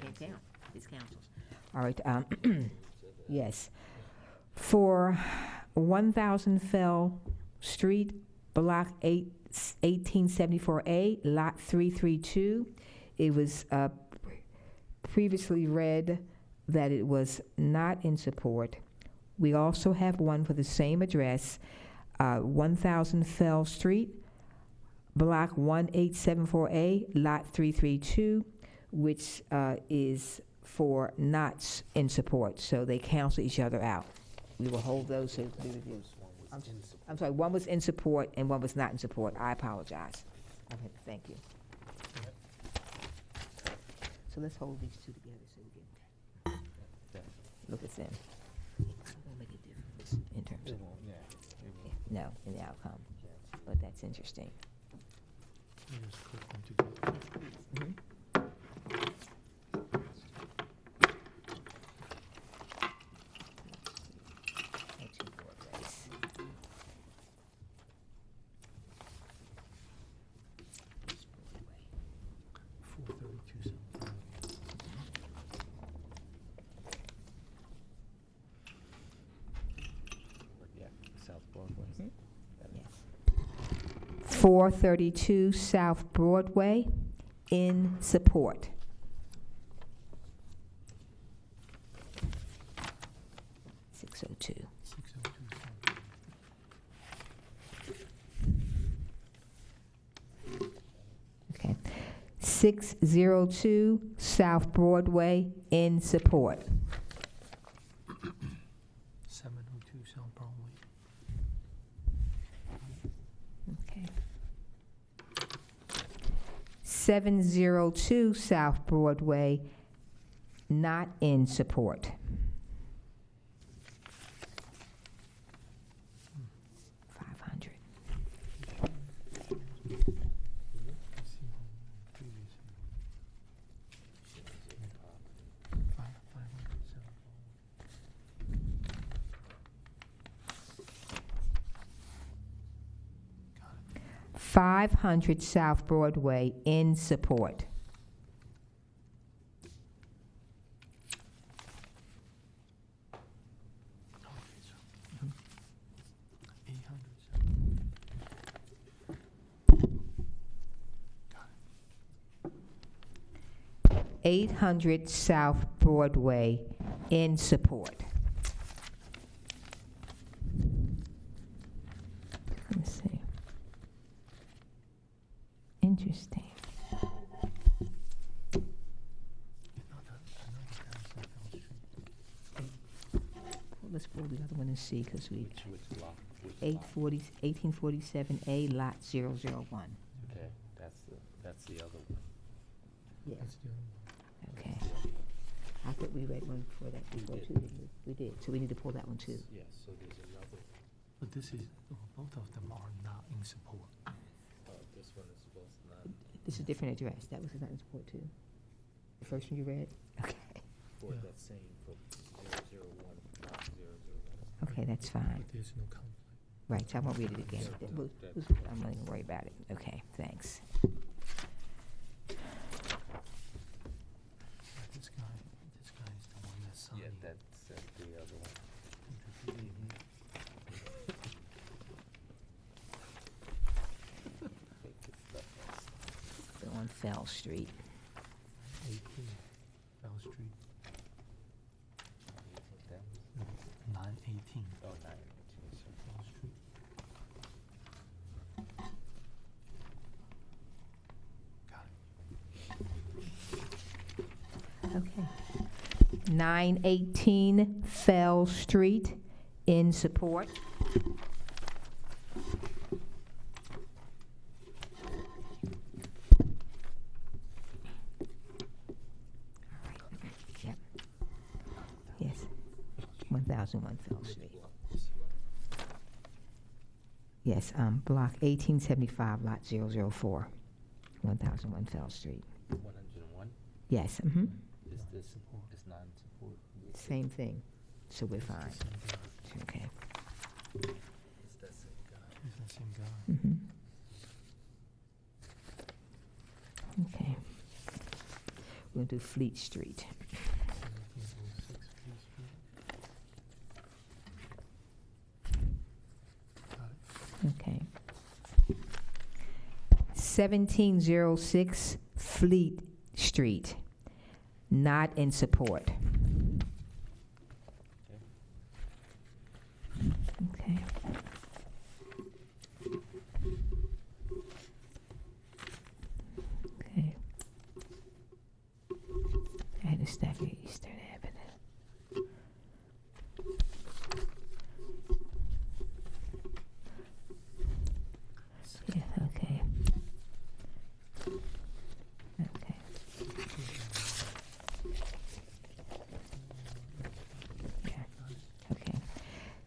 Can't count, it's councils. All right, yes. For 1,000 Fell Street, Block 1874A, Lot 332, it was previously read that it was not in support. We also have one for the same address, 1,000 Fell Street, Block 1874A, Lot 332, which is for not in support, so they cancel each other out. We will hold those to be reviewed. I'm sorry, one was in support and one was not in support. I apologize. Okay, thank you. So let's hold these two together so we can look at them. It won't make a difference in terms of, no, in the outcome, but that's interesting. Just click them together. Mhm. That's your board race. Four 32 something. Yeah, South Broadway. Yes. 432 South Broadway, in support. .602. 602 Okay. 602 South Broadway, in support. 702 South Broadway. Okay. 702 South Broadway, not in support. 500. Let's see how previous. 500 South Broadway. Got it. 500 South Broadway, in support. Okay, so 800 South. 800 South Broadway, in support. Let's see. Interesting. Another South Street. Well, let's pull the other one and see, because we, Which block? 1847A, Lot 001. Okay, that's the other one. Yes, That's the other one. okay. I thought we read one before that, before did. too, didn't we? We did, so we need to pull that one too. Yes, so there's another, But this is, both of them are not in support. this one is supposed to not, This is a different address, that was not in support too. The first one you read? Okay, for Yeah. that same, for 001, block 001. okay, that's fine. But there's no conflict. Right, so I won't read it again. Yeah. I'm not gonna worry about it. Okay, thanks. This guy is the one that signed. Yeah, that's the other one. Go on Fell Street. 18 Bell Street, That was, 918 oh, 918, so Bell Street. Got it. Okay. 918 Fell Street, in support. Yep. Yes. 1001 Fell Street. Yes, block 1875, lot 004, 1001 Fell Street. 101, Yes, is this support, is not in support? same thing, so we're fine. Okay. It's that same guy. It's the same guy. Okay. gonna do Fleet Street. 1706 Fleet Street. Got it. Okay. 1706 Fleet Street, not in support. Okay. Okay. I had to stack it Eastern Avenue. Yeah, okay. Okay. Yeah, okay.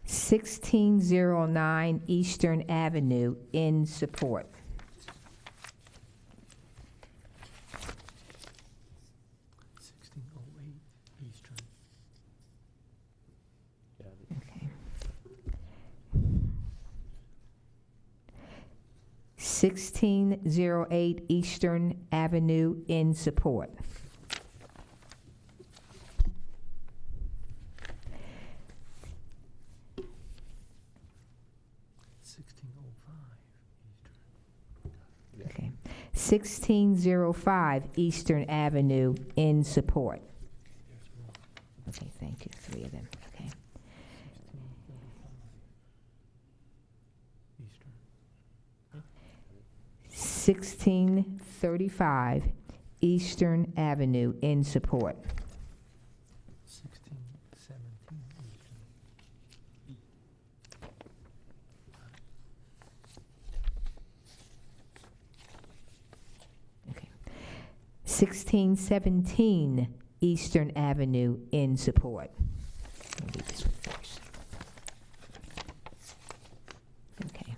1609 Eastern Avenue, in support. 1608 Eastern. Okay. 1608 Eastern Avenue, in support. 1605 Eastern. Okay. 1605 Eastern Avenue, in support. There's one. Okay, thank you, 3 of them, okay. 1635 1635 Eastern. Eastern Avenue, in support. 1617 Eastern. 1617 Eastern Avenue, in support. I'll do this one first. Okay,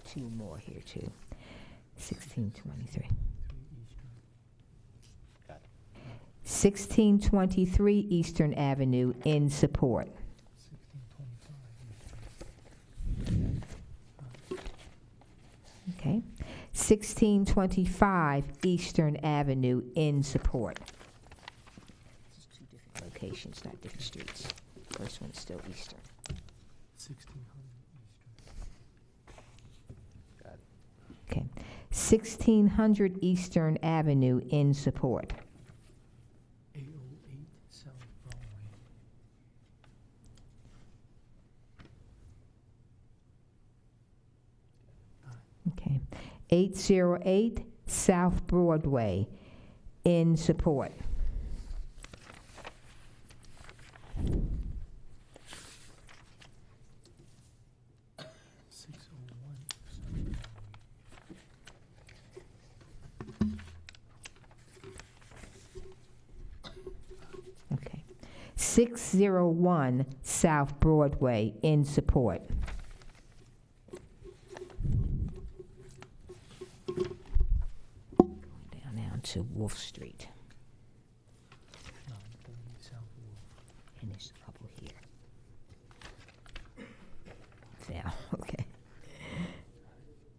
2 more here too. 1623. 1623 Eastern Avenue, in support. 1625 Eastern. Okay. 1625 Eastern Avenue, in support. This is 2 different locations, not different streets. First one's still Eastern. 1600 Eastern. Okay. 1600 Eastern Avenue, in support. 808 South Broadway. Okay. 808 South Broadway, in support. 601 South Broadway. Okay. 601 South Broadway, in support. Down now to Wolf Street, 930 South Wolf. and there's a couple here. Down, okay.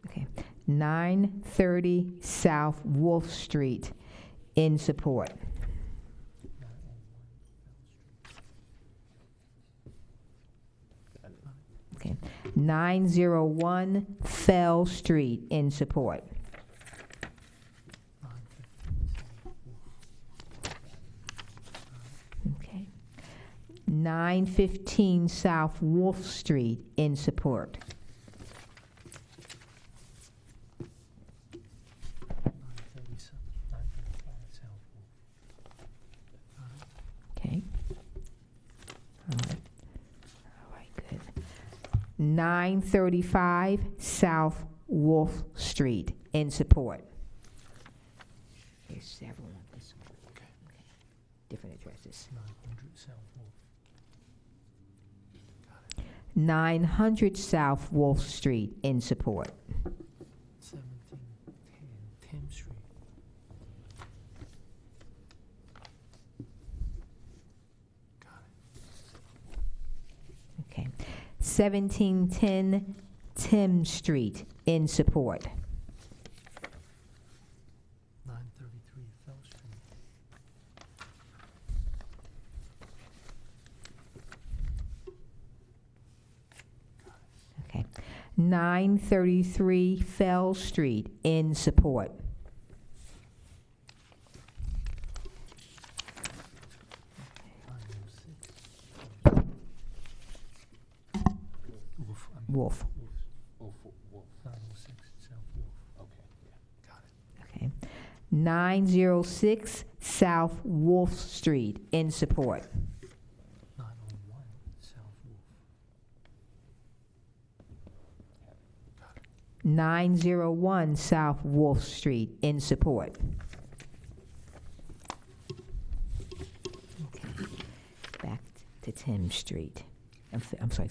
Okay. 930 South Wolf Street, in support. 901 Fell Street. Okay. 901 Fell Street, in support. 915 South Wolf. Okay. 915 South Wolf Street, in support. 935 South Wolf. Okay. All right, good. 935 South Wolf Street, in support. There's several on this one. Okay. Different addresses. 900 South Wolf. 900 South Wolf Street, in support. 1710 Thames Street. Got it. Okay. 1710 Thames Street, in support. 933 Fell Street. 933 Fell Street, in support. Wolf. Wolf. Wolf. 906 South Wolf. Okay, yeah, got it. Okay. 906 South Wolf Street, in support. 901 South Wolf. 901 South Wolf Street, in support. Okay. Back to Thames Street. I'm sorry,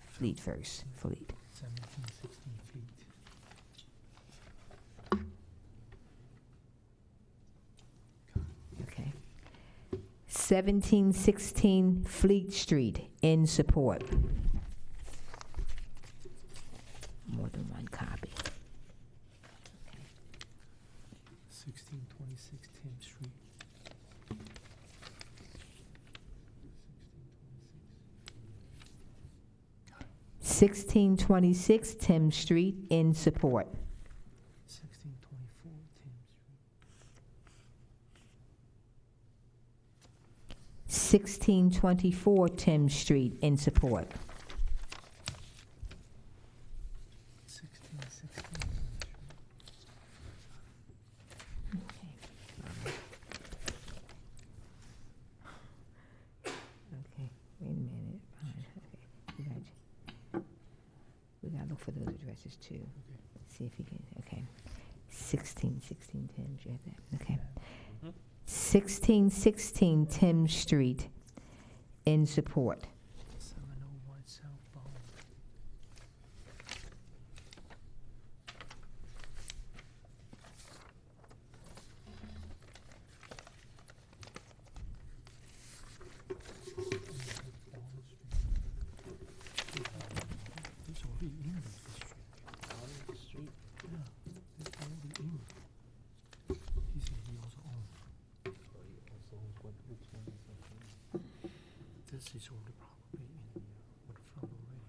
Fleet first, Fleet. 1716 Fleet. Okay. 1716 Fleet Street, in support. More than one copy. 1626 Thames Street. 1626 Thames Street, in support. 1624 Thames Street. 1624 Thames Street, in support. 1616 Thames Street. Okay, wait a minute. Okay, we gotta look for those addresses too. See if you can, okay. 1616 Thames, you have that, okay. 1616 Thames Street, in support. 701 South Bond. It's already in the street. Yeah, it's already in. He said he also owns. This is already probably in with flood already,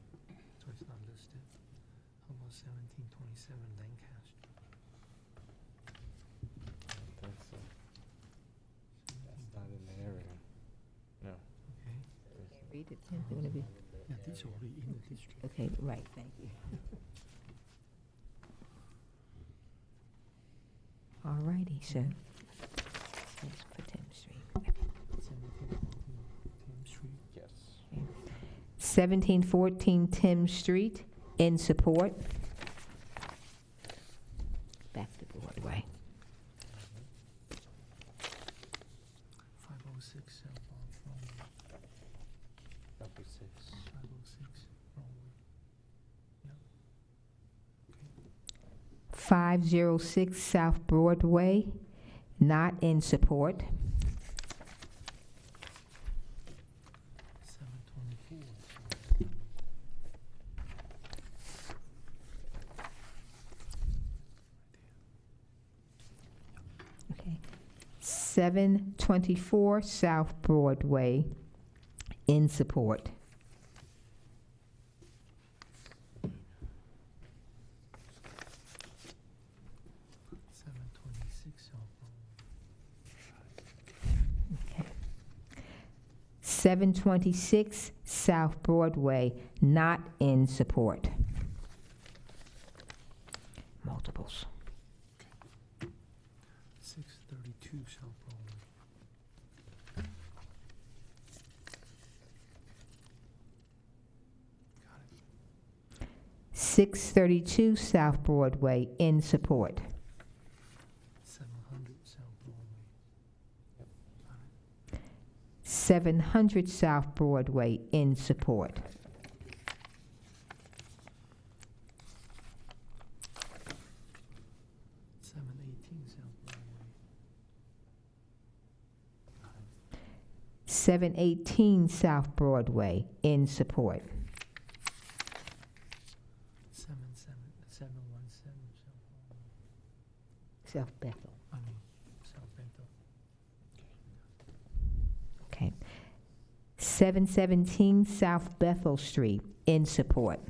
so it's not listed. How about 1727 Lancaster? That's not in the area. No. Okay, Read it, Tim, they're gonna be, yeah, this is already in the district. okay, right, thank you. All righty, so, that's for Thames Street. 1714 Thames Street. Yes. 1714 Thames Street, in support. Back to Broadway. 506 South Bond Broadway. 506 Broadway. 506 South Broadway, not in support. 724. Okay. 724 South Broadway, in support. 726 South Broadway. Okay. 726 South Broadway, not in support. Multiples. 632 South Broadway. 632 South Broadway, in support. 700 South Broadway. 700 South Broadway, in support. 718 South Broadway. 718 South Broadway, in support. 717 South Broadway. South Bethel. I mean, South Bethel. Okay. 717 South Bethel Street, in support.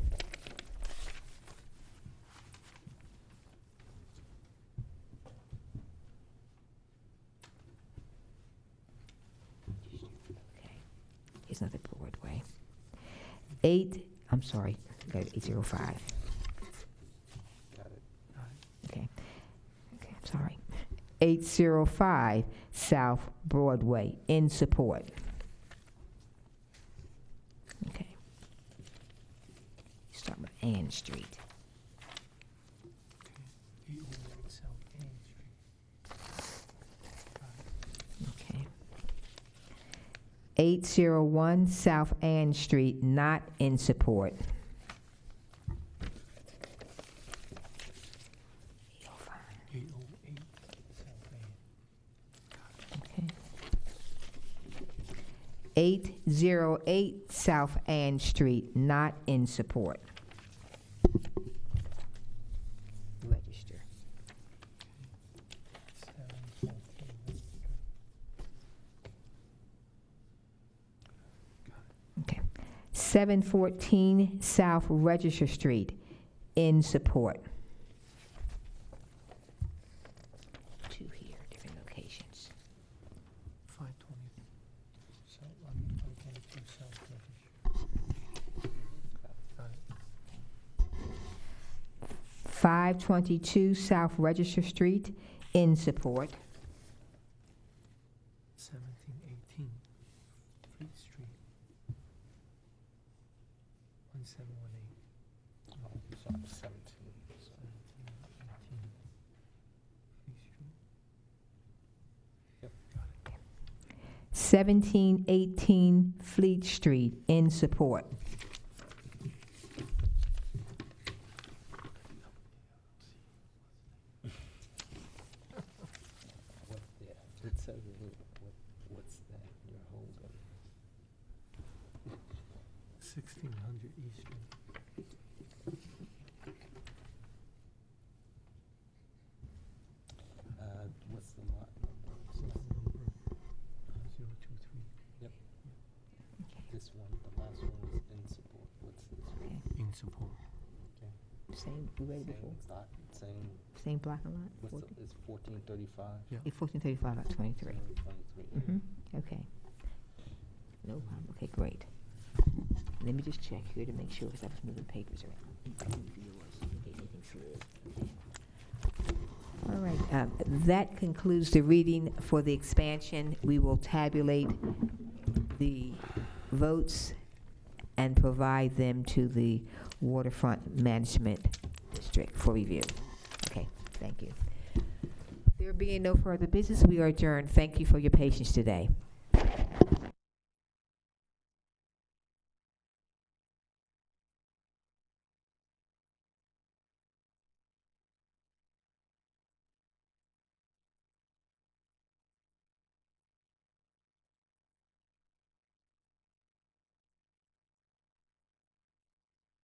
it's not the Broadway. I'm sorry, I got 805. Got it. Okay, I'm sorry. 805 South Broadway, in support. Okay. Start with Ann Street. Okay. 808 South Ann Street. Okay. 801 South Ann Street, not in support. 808 South Ann. Okay. 808 South Ann Street, not in support. Register. 714. Okay. 714 South Register Street, in support. Two here, different locations. 520. South, 522 South Register. Got it. 522 South Register Street, in support. 1718 Fleet Street. 1718. Oh, sorry, 17. 1718 Fleet Street. Yep. Got it. 1718 Fleet Street, in support. What, yeah, it says, what's that, your whole, 1600 East Street. what's the lot number? Lot number 023. This one, the last one was in support, what's this one? In support. Same, we read it before? Same lot, same, Same block and lot? what's the, it's 1435? Yeah. 1435 out 23. 23. Okay. No problem. Okay, great. Let me just check here to make sure, because I was moving papers around. All right, that concludes the reading for the expansion. We will tabulate the votes and provide them to the Waterfront Management District for review. Okay, thank you. There being no further business, we are adjourned. Thank you for your patience today.